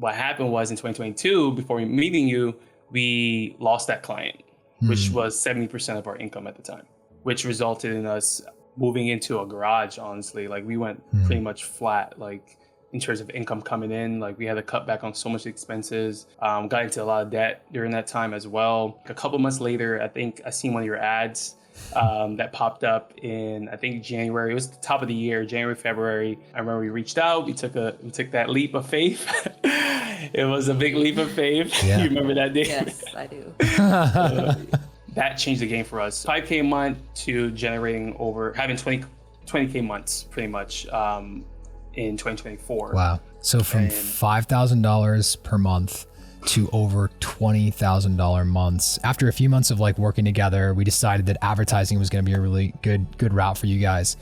what happened was in 2022, before meeting you, we lost that client, which was 70% of our income at the time, which resulted in us moving into a garage. Honestly, like we went pretty much flat, like in terms of income coming in. Like we had to cut back on so much expenses, got into a lot of debt during that time as well. A couple months later, I think I seen one of your ads that popped up in, I think January. It was the top of the year, January, February. I remember we reached out, we took that leap of faith. It was a big leap of faith. Yeah. You remember that day? Yes, I do. That changed the game for us. 5K a month to generating having 20K months pretty much in 2024. Wow. So from $5,000 per month to over $20,000 months. After a few months of like working together, we decided that advertising was going to be a really good route for you guys.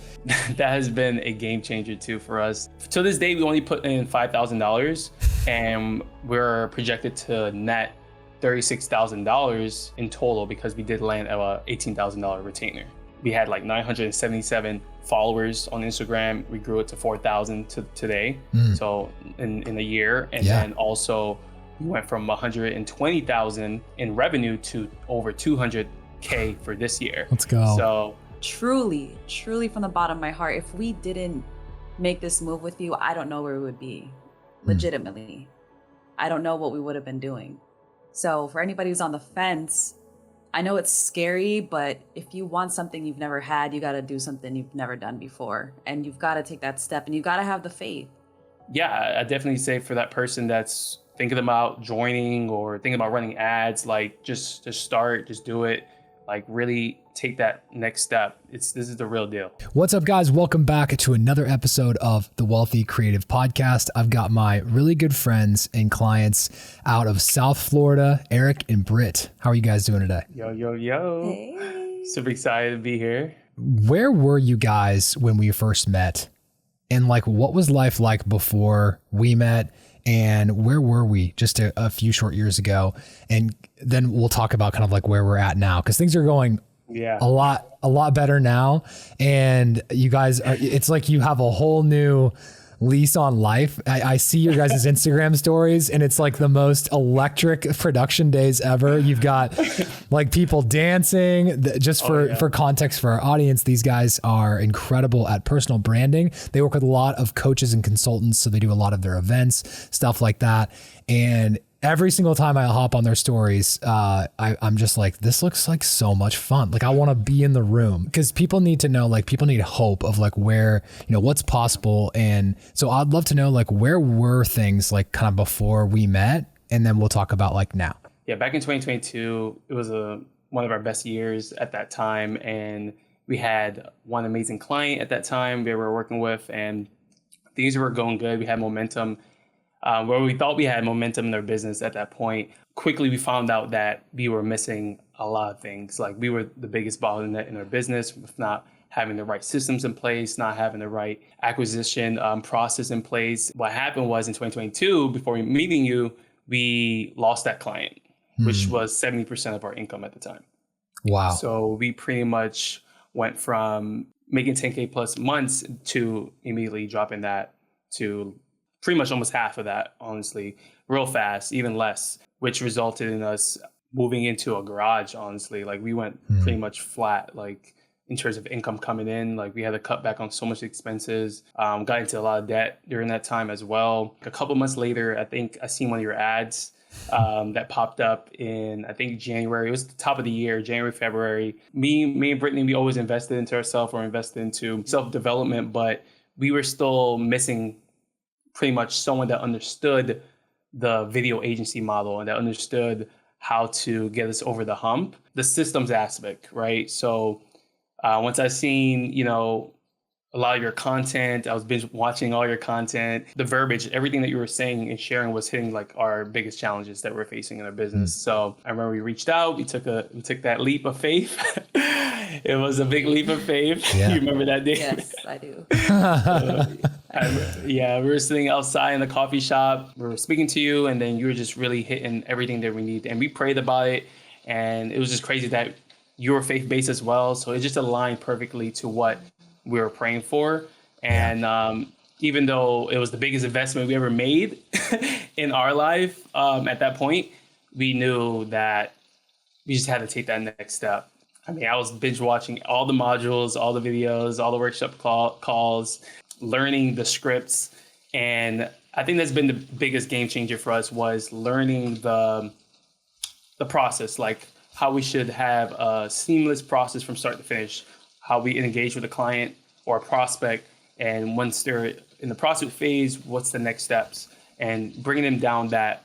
That has been a game changer too for us. To this day, we only put in $5,000 and we're projected to net $36,000 in total because we did land a $18,000 retainer. We had like 977 followers on Instagram. We grew it to 4,000 to today. So in a year. And then also we went from 120,000 in revenue to over 200K for this year. Let's go. So Truly from the bottom of my heart, if we didn't make this move with you, I don't know where we would be. Legitimately. I don't know what we would have been doing. So for anybody who's on the fence, I know it's scary, but if you want something you've never had, you got to do something you've never done before. And you've got to take that step and you got to have the faith. Yeah, I definitely say for that person that's thinking about joining or thinking about running ads, like just start, just do it. Like really take that next step. This is the real deal. What's up, guys? Welcome back to another episode of the Wealthy Creative Podcast. I've got my really good friends and clients out of South Florida, Eric and Britt. How are you guys doing today? Yo. Hey. Super excited to be here. Where were you guys when we first met? And like, what was life like before we met? And where were we just a few short years ago? And then we'll talk about kind of like where we're at now, because things are going a lot better now. And you guys are, it's like you have a whole new lease on life. I see your guys' Instagram stories and it's like the most electric production days ever. You've got like people dancing. Just for context for our audience, these guys are incredible at personal branding. They work with a lot of coaches and consultants, so they do a lot of their events, stuff like that. And every single time I hop on their stories, I'm just like, this looks like so much fun. Like I want to be in the room, because people need to know, like people need hope of like where, you know, what's possible. And so I'd love to know like, where were things like kind of before we met? And then we'll talk about like now. Yeah, back in 2022, it was one of our best years at that time. And we had one amazing client at that time we were working with, and things were going good. We had momentum. Where we thought we had momentum in their business at that point. Quickly, we found out that we were missing a lot of things. Like we were the biggest bottleneck in our business with not having the right systems in place, not having the right acquisition process in place. What happened was in 2022, before meeting you, we lost that client, which was 70% of our income at the time. Wow. So we pretty much went from making 10K plus months to immediately dropping that to pretty much almost half of that, honestly, real fast, even less, which resulted in us moving into a garage, honestly. Like we went pretty much flat, like in terms of income coming in. Like we had to cut back on so much expenses, got into a lot of debt during that time as well. A couple months later, I think I seen one of your ads that popped up in, I think January. It was the top of the year, January, February. Me and Brittany, we always invested into ourselves or invested into self-development, but we were still missing pretty much someone that understood the video agency model and that understood how to get us over the hump, the systems aspect, right? So once I seen, you know, a lot of your content, I was binge watching all your content, the verbiage, everything that you were saying and sharing was hitting like our biggest challenges that we're facing in our business. So I remember we reached out, we took that leap of faith. It was a big leap of faith. Yeah. You remember that day? Yes, I do. We were sitting outside in the coffee shop. We were speaking to you, and then you were just really hitting everything that we need. And we prayed about it, and it was just crazy that you were faith-based as well. So it just aligned perfectly to what we were praying for. And even though it was the biggest investment we ever made in our life, at that point, we knew that we just had to take that next step. I mean, I was binge watching all the modules, all the videos, all the workshop calls, learning the scripts. And I think that's been the biggest game changer for us, was learning the process, like how we should have a seamless process from start to finish, how we engage with a client or a prospect. And once they're in the prospect phase, what's the next steps, and bringing them down that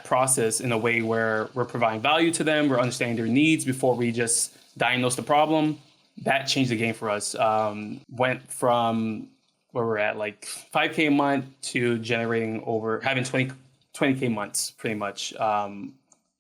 process in a way where we're providing value to them, we're understanding their needs before we just diagnose the problem. That changed the game for us. Went from where we're at, like 5K a month, to generating having 20K months pretty much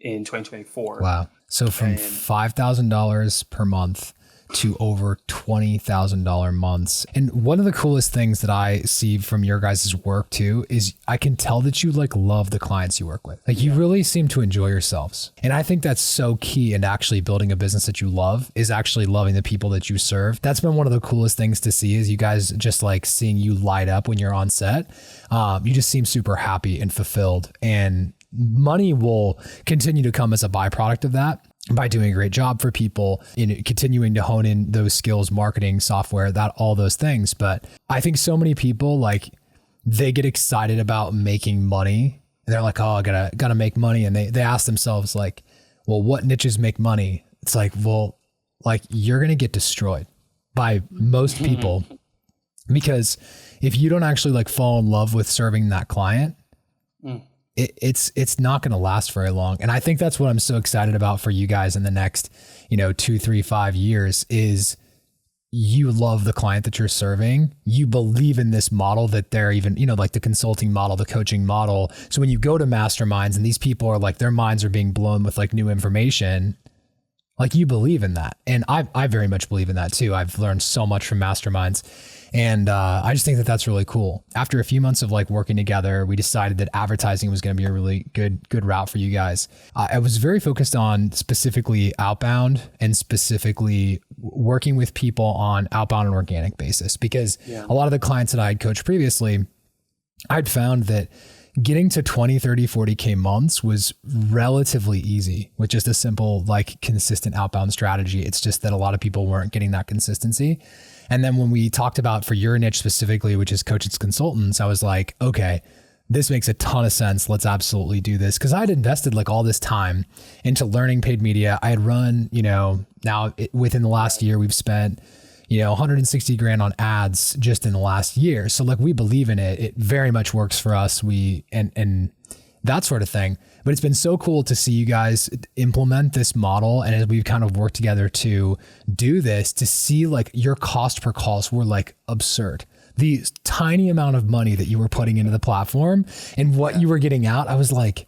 in 2024. Wow. So from $5,000 per month to over $20,000 months. And one of the coolest things that I see from your guys' work too is I can tell that you like love the clients you work with. Like you really seem to enjoy yourselves. And I think that's so key in actually building a business that you love, is actually loving the people that you serve. That's been one of the coolest things to see, is you guys just like seeing you light up when you're on set. You just seem super happy and fulfilled, and money will continue to come as a byproduct of that, by doing a great job for people, in continuing to hone in those skills, marketing, software, that, all those things. But I think so many people, like, they get excited about making money and they're like, oh, I gotta make money. And they ask themselves like, well, what niches make money? It's like, well, like, you're going to get destroyed by most people, because if you don't actually like fall in love with serving that client, it's not going to last very long. And I think that's what I'm so excited about for you guys in the next, 2, 3, 5 years, is you love the client that you're serving. You believe in this model that they're even, like the consulting model, the coaching model. So when you go to masterminds and these people are like, their minds are being blown with like new information, like you believe in that. And I very much believe in that too. I've learned so much from masterminds. And I just think that that's really cool. After a few months of like working together, we decided that advertising was going to be a really good route for you guys. I was very focused on specifically outbound, and specifically working with people on outbound and organic basis, because a lot of the clients that I had coached previously, I'd found that getting to 20, 30, 40K months was relatively easy with just a simple, like, consistent outbound strategy. It's just that a lot of people weren't getting that consistency. And then when we talked about for your niche specifically, which is coaches, consultants, I was like, okay, this makes a ton of sense. Let's absolutely do this. Cause I had invested like all this time into learning paid media. I had run, within the last year, we've spent, 160 grand on ads just in the last year. So like, we believe in it. It very much works for us. And that sort of thing. But it's been so cool to see you guys implement this model. And as we've kind of worked together to do this, to see like your cost per calls were like absurd. The tiny amount of money that you were putting into the platform and what you were getting out, I was like,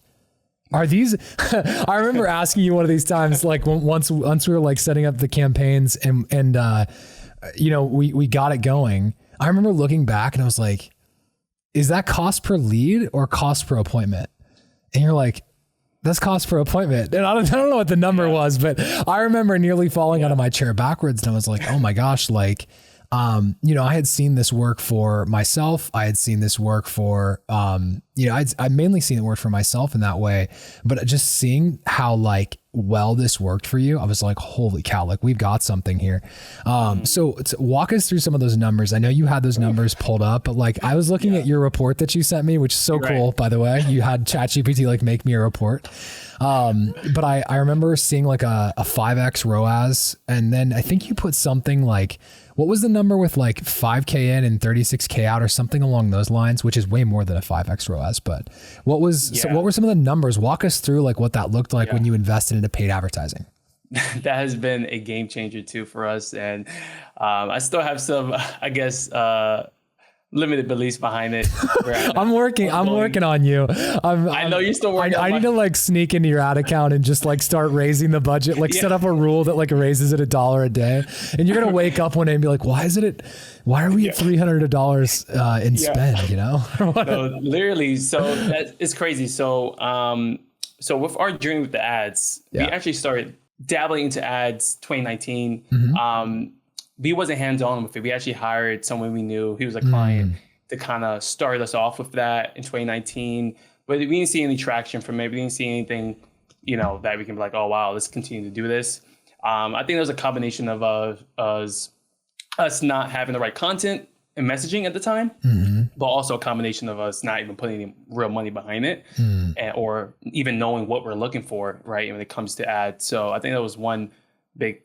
are these, I remember asking you one of these times, like once we were like setting up the campaigns and we got it going. I remember looking back and I was like, is that cost per lead or cost per appointment? And you're like, that's cost per appointment. And I don't know what the number was, but I remember nearly falling out of my chair backwards. And I was like, oh my gosh, like, I had seen this work for myself. I had seen this work for, I'd mainly seen it work for myself in that way, but just seeing how like well this worked for you, I was like, holy cow, like we've got something here. So walk us through some of those numbers. I know you had those numbers pulled up, but like I was looking at your report that you sent me, which is so cool, by the way. You had ChatGPT like make me a report. But I remember seeing like a 5x ROAS, and then I think you put something like, what was the number with like 5K in and 36K out or something along those lines, which is way more than a 5X ROAS. But what were some of the numbers? Walk us through like what that looked like when you invested into paid advertising. That has been a game changer too for us. And I still have some, I guess, limited beliefs behind it. I'm working on you. I know you're still working. I need to like sneak into your ad account and just like start raising the budget, like set up a rule that like raises it $1 a day. And you're going to wake up one day and be like, why are we at $300 in spend, No, literally. So that is crazy. So with our journey with the ads, we actually started dabbling into ads 2019. we wasn't hands-on with it. We actually hired someone we knew. He was a client to kind of start us off with that in 2019. But we didn't see any traction from it. We didn't see anything, that we can be like, oh, wow, let's continue to do this. I think there was a combination of us not having the right content and messaging at the time, but also a combination of us not even putting any real money behind it or even knowing what we're looking for, right, when it comes to ads. So I think that was one big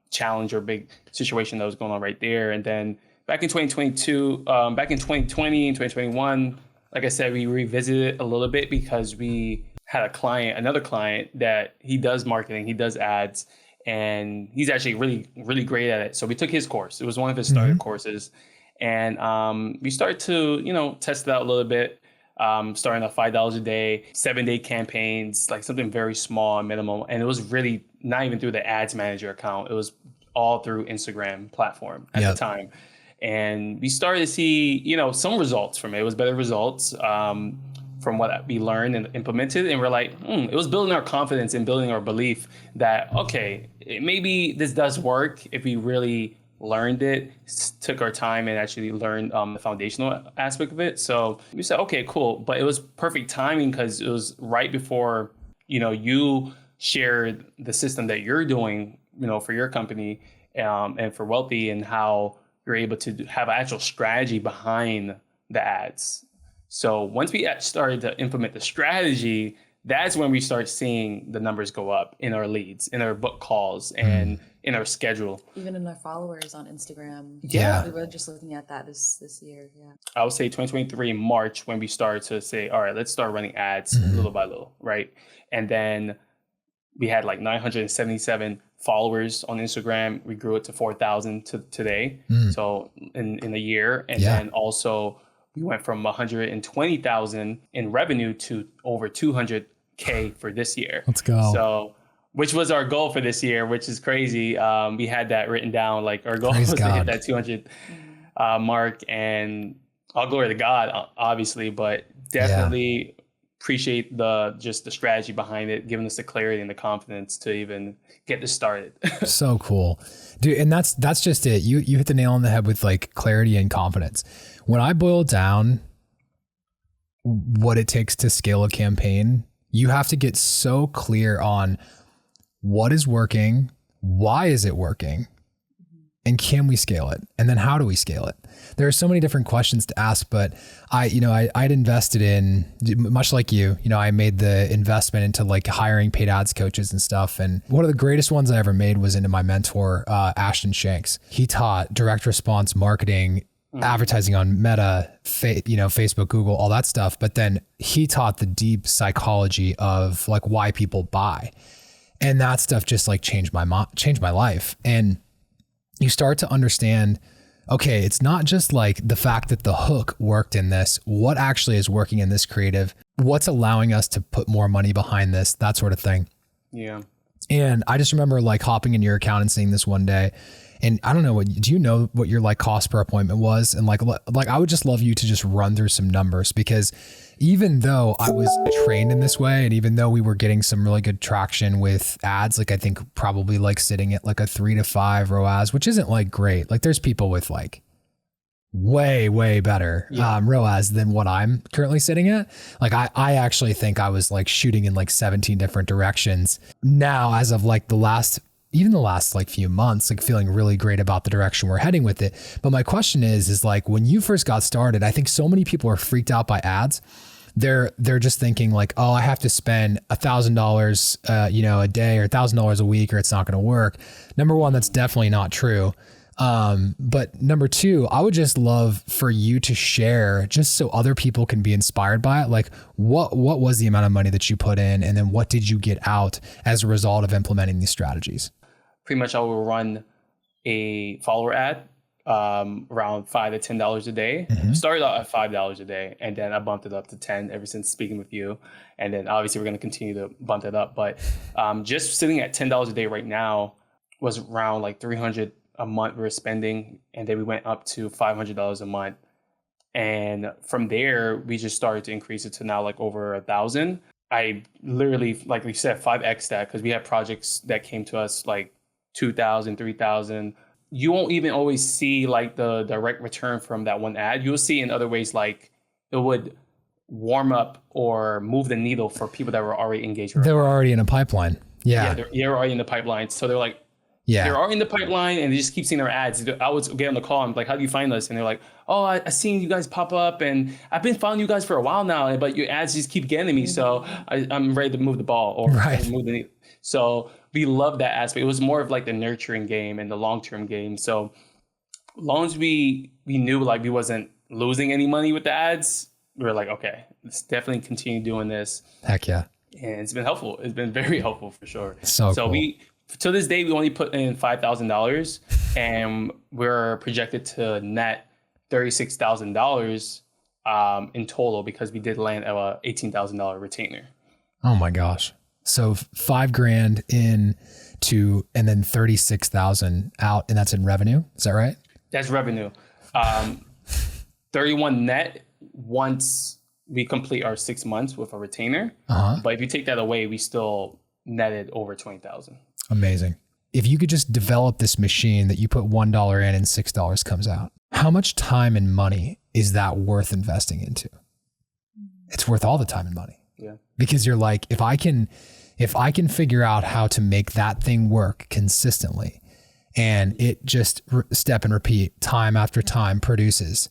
challenge or big situation that was going on right there. And then back in 2022, back in 2020 and 2021, like I said, we revisited it a little bit because we had another client that he does marketing, he does ads, and he's actually really, really great at it. So we took his course. It was one of his starter courses. And we started to, test it out a little bit, starting at $5 a day, 7-day campaigns, like something very small and minimal. And it was really not even through the ads manager account. It was all through Instagram platform at the time. And we started to see, some results from it. It was better results from what we learned and implemented. And we're like, it was building our confidence and building our belief that, okay, maybe this does work if we really learned it, took our time and actually learned the foundational aspect of it. So we said, okay, cool. But it was perfect timing because it was right before, you shared the system that you're doing, for your company and for Wealthy, and how you're able to have an actual strategy behind the ads. So once we started to implement the strategy, that's when we start seeing the numbers go up in our leads, in our book calls, and in our schedule. Even in our followers on Instagram. Yeah. We were just looking at that this year. Yeah. I would say 2023 March when we started to say, all right, let's start running ads little by little, right? And then we had like 977 followers on Instagram. We grew it to 4,000 to today. So in a year. And then also we went from 120,000 in revenue to over 200K for this year. Let's go. So, which was our goal for this year, which is crazy. We had that written down, like our goal was to hit that 200 mark, and all glory to God, obviously, but definitely appreciate the strategy behind it, giving us the clarity and the confidence to even get this started. So cool, dude. And that's just it. You hit the nail on the head with like clarity and confidence. When I boil down what it takes to scale a campaign, you have to get so clear on what is working, why is it working, and can we scale it? And then how do we scale it? There are so many different questions to ask, but I'd invested in, much like you, I made the investment into like hiring paid ads coaches and stuff. And one of the greatest ones I ever made was into my mentor, Ashton Shanks. He taught direct response marketing, advertising on Meta, Facebook, Google, all that stuff. But then he taught the deep psychology of like why people buy. And that stuff just like changed my life. And you start to understand, okay, it's not just like the fact that the hook worked in this, what actually is working in this creative, what's allowing us to put more money behind this, that sort of thing. Yeah. And I just remember like hopping in your account and seeing this one day. And I don't know, do you know what your like cost per appointment was? And like I would just love you to just run through some numbers, because even though I was trained in this way, and even though we were getting some really good traction with ads, like I think probably like sitting at like a 3 to 5 ROAS, which isn't like great. Like there's people with like way better ROAS than what I'm currently sitting at. Like I actually think I was like shooting in like 17 different directions now, as of like the last like few months, like feeling really great about the direction we're heading with it. But my question is like, when you first got started, I think so many people are freaked out by ads. They're just thinking like, oh, I have to spend $1,000, a day, or $1,000 a week, or it's not going to work. Number one, that's definitely not true. But number two, I would just love for you to share, just so other people can be inspired by it. Like what was the amount of money that you put in, and then what did you get out as a result of implementing these strategies? Pretty much I will run a follower ad around $5 to $10 a day. Started out at $5 a day, and then I bumped it up to 10 ever since speaking with you. And then obviously we're going to continue to bump that up. But just sitting at $10 a day right now was around like $300 a month we were spending, and then we went up to $500 a month. And from there, we just started to increase it to now like over 1,000. I literally, like we said, 5x that, because we had projects that came to us like 2,000, 3,000, you won't even always see like the direct return from that one ad. You'll see in other ways, like it would warm up or move the needle for people that were already engaged. They were already in a pipeline. Yeah. They're already in the pipeline. So they're like, yeah, they're already in the pipeline and they just keep seeing their ads. I would get on the call and be like, how do you find us? And they're like, oh, I seen you guys pop up and I've been following you guys for a while now, but your ads just keep getting me. So I'm ready to move the ball or move the needle. So we love that aspect. It was more of like the nurturing game and the long-term game. So as long as we knew like we wasn't losing any money with the ads, we were like, okay, let's definitely continue doing this. Heck yeah. And it's been helpful. It's been very helpful for sure. So cool. we, to this day, we only put in $5,000 and we're projected to net $36,000 in total because we did land a $18,000 retainer. Oh my gosh. So $5,000 in to, and then 36,000 out, and that's in revenue. Is that right? That's revenue. 31 net once we complete our 6 months with a retainer. But if you take that away, we still netted over 20,000. Amazing. If you could just develop this machine that you put $1 in and $6 comes out, how much time and money is that worth investing into? It's worth all the time and money. Yeah. Because you're like, if I can figure out how to make that thing work consistently and it just step and repeat time after time produces,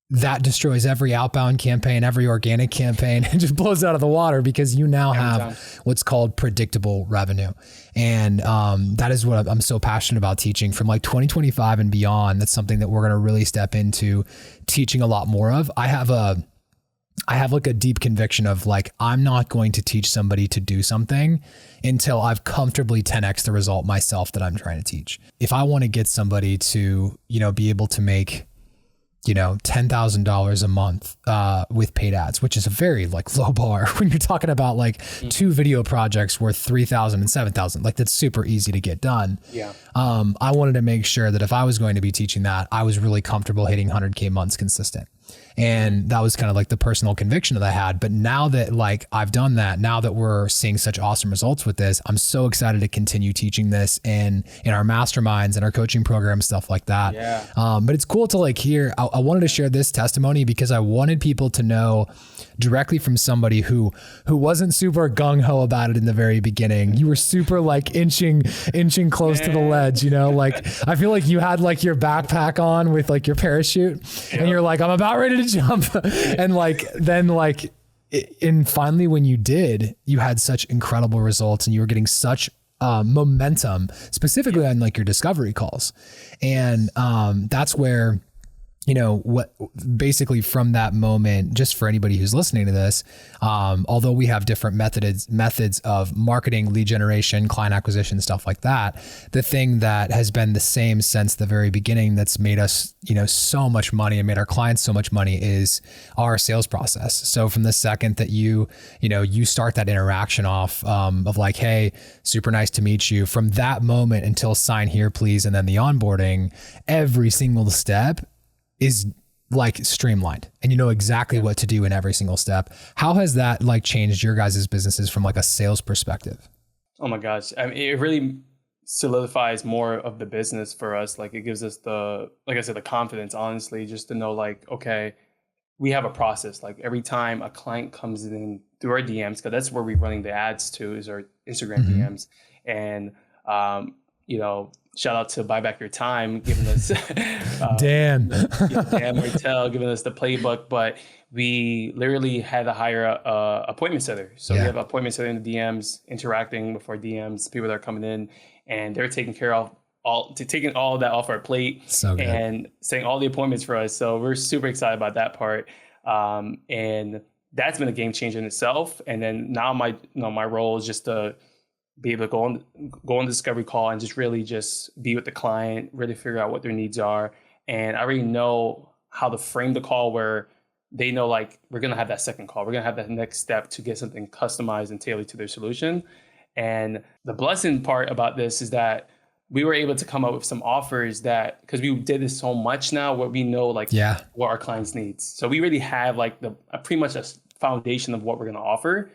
that destroys every outbound campaign, every organic campaign, and just blows out of the water because you now have what's called predictable revenue. And that is what I'm so passionate about teaching from like 2025 and beyond. That's something that we're going to really step into teaching a lot more of. I have like a deep conviction of like, I'm not going to teach somebody to do something until I've comfortably 10x the result myself that I'm trying to teach. If I want to get somebody to, be able to make, $10,000 a month with paid ads, which is a very like low bar when you're talking about like 2 video projects worth 3,000 and 7,000, like that's super easy to get done. Yeah. I wanted to make sure that if I was going to be teaching that, I was really comfortable hitting 100K months consistent. And that was kind of like the personal conviction that I had. But now that like I've done that, now that we're seeing such awesome results with this, I'm so excited to continue teaching this in our masterminds and our coaching programs, stuff like that. Yeah. But it's cool to like hear, I wanted to share this testimony because I wanted people to know directly from somebody who wasn't super gung-ho about it in the very beginning. You were super like inching close to the ledge, like I feel like you had like your backpack on with like your parachute and you're like, I'm about ready to jump. And like, then like, and finally when you did, you had such incredible results and you were getting such momentum specifically on like your discovery calls. And that's where, what basically from that moment, just for anybody who's listening to this, although we have different methods of marketing, lead generation, client acquisition, stuff like that, the thing that has been the same since the very beginning that's made us, so much money and made our clients so much money is our sales process. So from the second that you start that interaction off of like, hey, super nice to meet you, from that moment until sign here, please, and then the onboarding, every single step is like streamlined and you know exactly what to do in every single step. How has that like changed your guys' businesses from like a sales perspective? Oh my gosh. I mean, it really solidifies more of the business for us. Like it gives us the confidence, honestly, just to know like, okay, we have a process. Like every time a client comes in through our DMs, because that's where we're running the ads to is our Instagram DMs. And, shout out to Buy Back Your Time, giving us Dan Martell giving us the playbook. But we literally had to hire a appointment setter. So we have an appointment setter in the DMs, interacting with our DMs, people that are coming in, and they're taking care of taking all of that off our plate and setting all the appointments for us. So we're super excited about that part. And that's been a game changer in itself. And then now my role is just to be able to go on the discovery call and just really just be with the client, really figure out what their needs are. And I already know how to frame the call where they know like we're going to have that second call. We're going to have that next step to get something customized and tailored to their solution. And the blessing part about this is that we were able to come up with some offers that, because we did this so much now, where we know like what our clients needs. So we really have like pretty much a foundation of what we're going to offer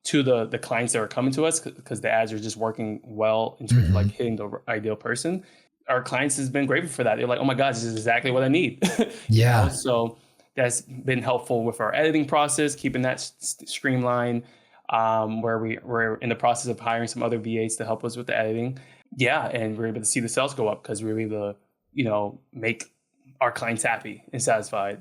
to the clients that are coming to us, because the ads are just working well in terms of like hitting the ideal person. our clients has been grateful for that. They're like, oh my God, this is exactly what I need. Yeah. So that's been helpful with our editing process, keeping that streamlined, where we're in the process of hiring some other VAs to help us with the editing. Yeah. And we're able to see the sales go up because we're able to, make our clients happy and satisfied,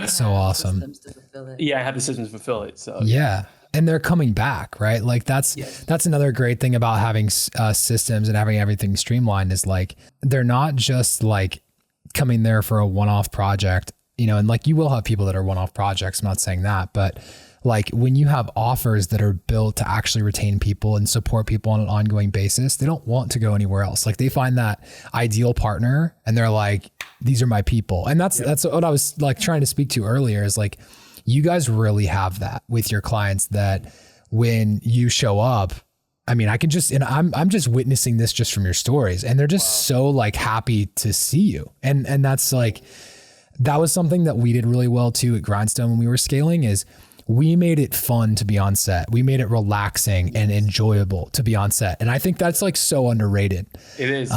So awesome. Systems to fulfill it. Yeah, I have the systems to fulfill it. So Yeah. And they're coming back, right? Like that's another great thing about having systems and having everything streamlined is like, they're not just like coming there for a one-off project, and like you will have people that are one-off projects. I'm not saying that, but like when you have offers that are built to actually retain people and support people on an ongoing basis, they don't want to go anywhere else. Like they find that ideal partner and they're like, these are my people. And that's what I was like trying to speak to earlier is like, you guys really have that with your clients that when you show up, I mean, I can just, and I'm just witnessing this just from your stories and they're just so like happy to see you. And that's like, that was something that we did really well too at Grindstone when we were scaling is we made it fun to be on set. We made it relaxing and enjoyable to be on set. And I think that's like so underrated. it is.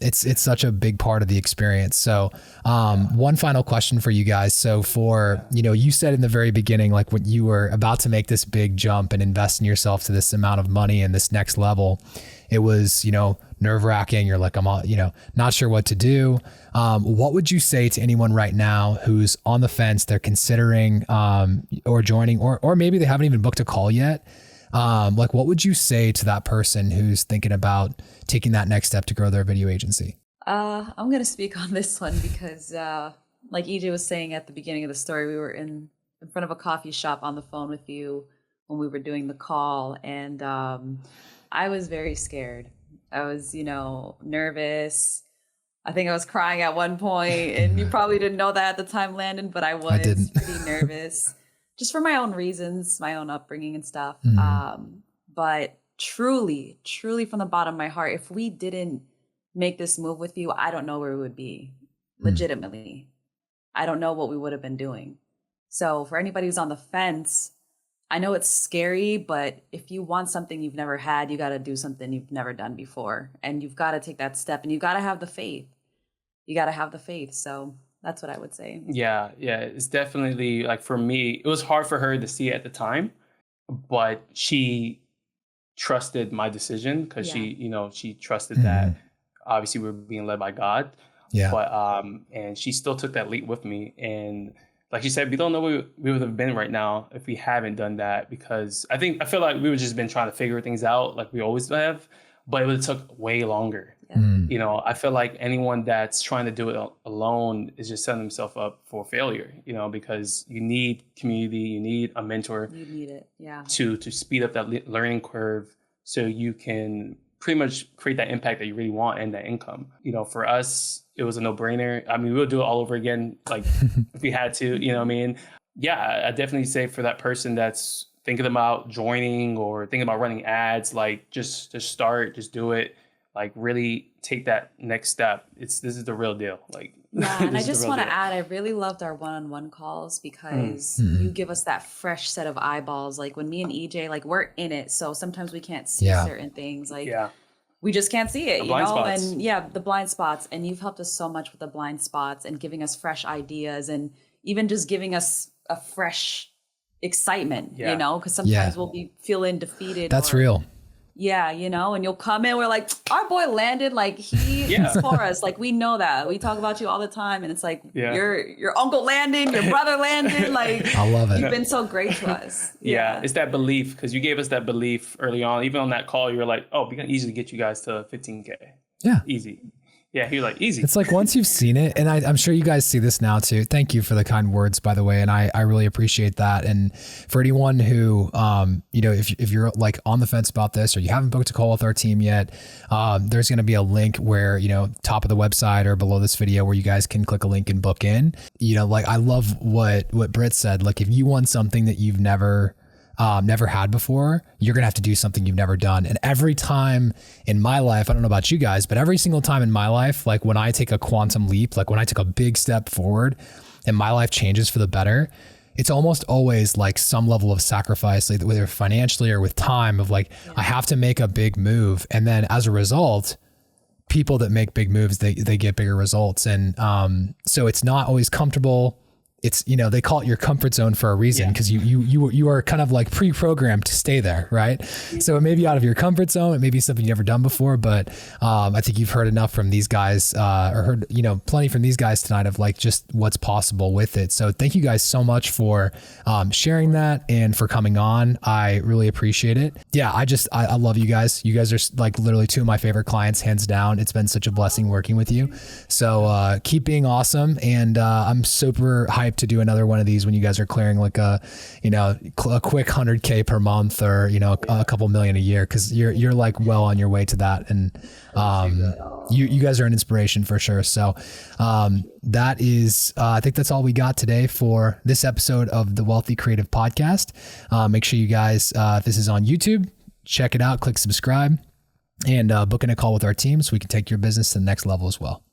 It's such a big part of the experience. So, one final question for you guys. So for, you said in the very beginning, like when you were about to make this big jump and invest in yourself to this amount of money and this next level, it was, nerve wracking. You're like, I'm all, not sure what to do. What would you say to anyone right now who's on the fence? They're considering, or joining, or maybe they haven't even booked a call yet. Like what would you say to that person who's thinking about taking that next step to grow their video agency? I'm going to speak on this one because, like EJ was saying at the beginning of the story, we were in front of a coffee shop on the phone with you when we were doing the call. And I was very scared. I was, nervous. I think I was crying at one point, and you probably didn't know that at the time, Landon, but I was pretty nervous just for my own reasons, my own upbringing and stuff. But truly from the bottom of my heart, if we didn't make this move with you, I don't know where we would be. Legitimately. I don't know what we would have been doing. So for anybody who's on the fence, I know it's scary, but if you want something you've never had, you got to do something you've never done before. And you've got to take that step and you got to have the faith. You got to have the faith. So that's what I would say. Yeah. It's definitely like for me, it was hard for her to see it at the time, but she trusted my decision because she trusted that obviously we were being led by God. Yeah. But, and she still took that leap with me. And like you said, we don't know where we would have been right now if we haven't done that, because I feel like we would just been trying to figure things out like we always have, but it would have took way longer. Yeah. I feel like anyone that's trying to do it alone is just setting themselves up for failure, because you need community, you need a mentor. You need it, yeah. To speed up that learning curve so you can pretty much create that impact that you really want and that income. For us, it was a no-brainer. I mean, we'll do it all over again, like if we had to, you know what I mean? Yeah, I definitely say for that person that's thinking about joining or thinking about running ads, like just start, just do it. Like really take that next step. This is the real deal. Like, yeah. And I just want to add, I really loved our one-on-one calls because you give us that fresh set of eyeballs. Like when me and EJ, like we're in it. So sometimes we can't see certain things. Like we just can't see it, spots. And the blind spots. And you've helped us so much with the blind spots and giving us fresh ideas and even just giving us a fresh excitement, because sometimes we'll be feeling defeated. That's real. Yeah, and you'll come in, we're like, our boy Landon, like he's for us. Like we know that. We talk about you all the time. And it's like your Uncle Landon, your brother Landon, like I love it. You've been so great to us. Yeah, it's that belief, because you gave us that belief early on. Even on that call, you were like, oh, we can easily get you guys to 15K. Yeah. Easy. Yeah, you're like, easy. It's like once you've seen it, and I'm sure you guys see this now too. Thank you for the kind words, by the way. And I really appreciate that. And for anyone who, if you're like on the fence about this or you haven't booked a call with our team yet, there's going to be a link where, top of the website or below this video where you guys can click a link and book in. Like I love what Britt said. Like if you want something that you've never had before, you're going to have to do something you've never done. And every time in my life, I don't know about you guys, but every single time in my life, like when I take a quantum leap, like when I took a big step forward and my life changes for the better, it's almost always like some level of sacrifice, like whether financially or with time of like, I have to make a big move. And then as a result, people that make big moves, they get bigger results. And so it's not always comfortable. It's, you know, they call it your comfort zone for a reason, because you are kind of like pre-programmed to stay there, right? So it may be out of your comfort zone. It may be something you've never done before, but I think you've heard enough from these guys, or heard, you know, plenty from these guys tonight of like just what's possible with it. So thank you guys so much for sharing that and for coming on. I really appreciate it. Yeah, I love you guys. You guys are like literally two of my favorite clients, hands down. It's been such a blessing working with you. So keep being awesome. And I'm super hyped to do another one of these when you guys are clearing like a quick 100K per month, or, you know, a couple million a year, because you're like well on your way to that. And you guys are an inspiration for sure. So that is, I think that's all we got today for this episode of the Wealthy Creative Podcast. Make sure you guys, if this is on YouTube, check it out, click subscribe, and book in a call with our team so we can take your business to the next level as well.